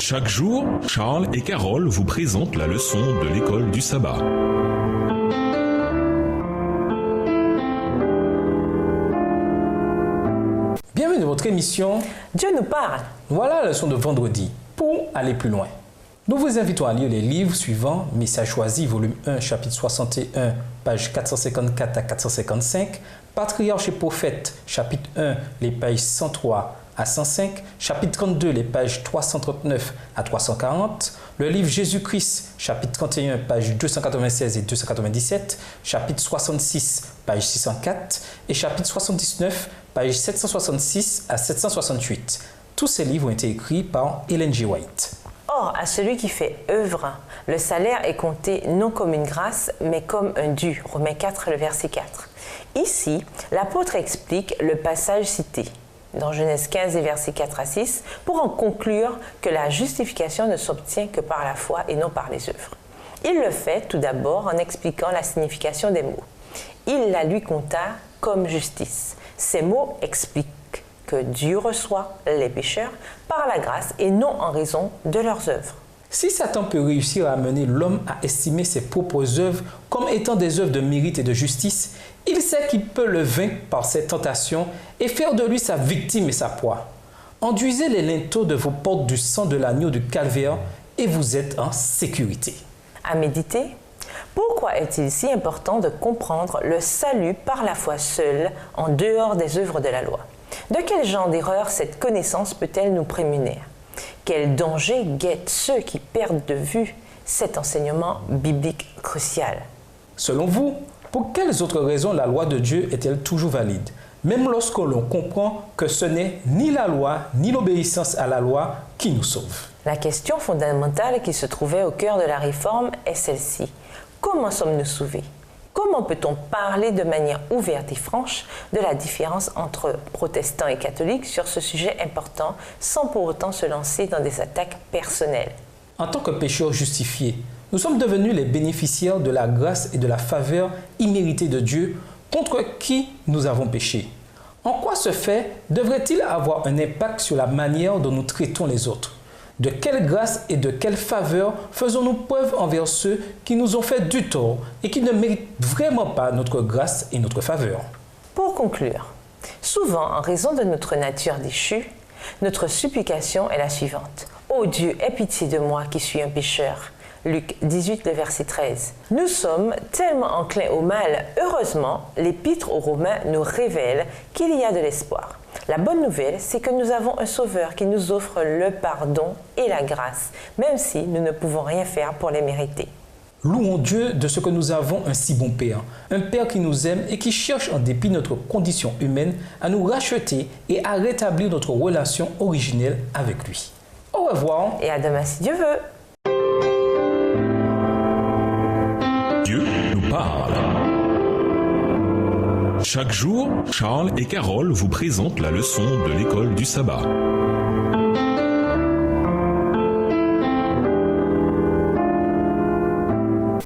Chaque jour, Charles et Carole vous présentent la leçon de l'école du sabbat. Bienvenue dans votre émission Dieu nous parle. Voilà la leçon de vendredi. Pour aller plus loin, nous vous invitons à lire les livres suivants: Message choisi, volume 1, chapitre 61, page 454 à 455, Patriarches et prophètes, chapitre 1, les pages 103 à 105, chapitre 32, les pages 339 à 340, le livre Jésus-Christ, chapitre 31, pages 296 et 297, chapitre 66, page 604 et chapitre 79, pages 766 à 768. Tous ces livres ont été écrits par Ellen G. White. Or, à celui qui fait œuvre, le salaire est compté non comme une grâce, mais comme un dû. Romains 4, le verset 4. Ici, l'apôtre explique le passage cité dans Genèse 15 et versets 4 à 6 pour en conclure que la justification ne s'obtient que par la foi et non par les œuvres. Il le fait tout d'abord en expliquant la signification des mots. Il la lui compta comme justice. Ces mots expliquent que Dieu reçoit les pécheurs par la grâce et non en raison de leurs œuvres. Si Satan peut réussir à amener l'homme à estimer ses propres œuvres comme étant des œuvres de mérite et de justice, il sait qu'il peut le vaincre par ses tentations et faire de lui sa victime et sa proie. Enduisez les linteaux de vos portes du sang de l'agneau du calvaire et vous êtes en sécurité. À méditer, pourquoi est-il si important de comprendre le salut par la foi seule, en dehors des œuvres de la loi? De quel genre d'erreur cette connaissance peut-elle nous prémunir? Quel danger guette ceux qui perdent de vue cet enseignement biblique crucial? Selon vous, pour quelles autres raisons la loi de Dieu est-elle toujours valide, même lorsque l'on comprend que ce n'est ni la loi ni l'obéissance à la loi qui nous sauve? La question fondamentale qui se trouvait au cœur de la réforme est celle-ci. Comment sommes-nous sauvés? Comment peut-on parler de manière ouverte et franche de la différence entre protestants et catholiques sur ce sujet important sans pour autant se lancer dans des attaques personnelles? En tant que pécheurs justifiés, nous sommes devenus les bénéficiaires de la grâce et de la faveur imméritée de Dieu contre qui nous avons péché. En quoi ce fait devrait-il avoir un impact sur la manière dont nous traitons les autres? De quelle grâce et de quelle faveur faisons-nous preuve envers ceux qui nous ont fait du tort et qui ne méritent vraiment pas notre grâce et notre faveur? Pour conclure, souvent en raison de notre nature déchue, notre supplication est la suivante. « Ô Dieu, aie pitié de moi qui suis un pécheur ». Luc 18, le verset 13. Nous sommes tellement enclins au mal. Heureusement, l'Épître aux Romains nous révèle qu'il y a de l'espoir. La bonne nouvelle, c'est que nous avons un Sauveur qui nous offre le pardon et la grâce, même si nous ne pouvons rien faire pour les mériter. Louons Dieu de ce que nous avons un si bon Père, un Père qui nous aime et qui cherche en dépit de notre condition humaine à nous racheter et à rétablir notre relation originelle avec lui. Au revoir et à demain si Dieu veut. Dieu nous parle. Chaque jour, Charles et Carole vous présentent la leçon de l'école du sabbat.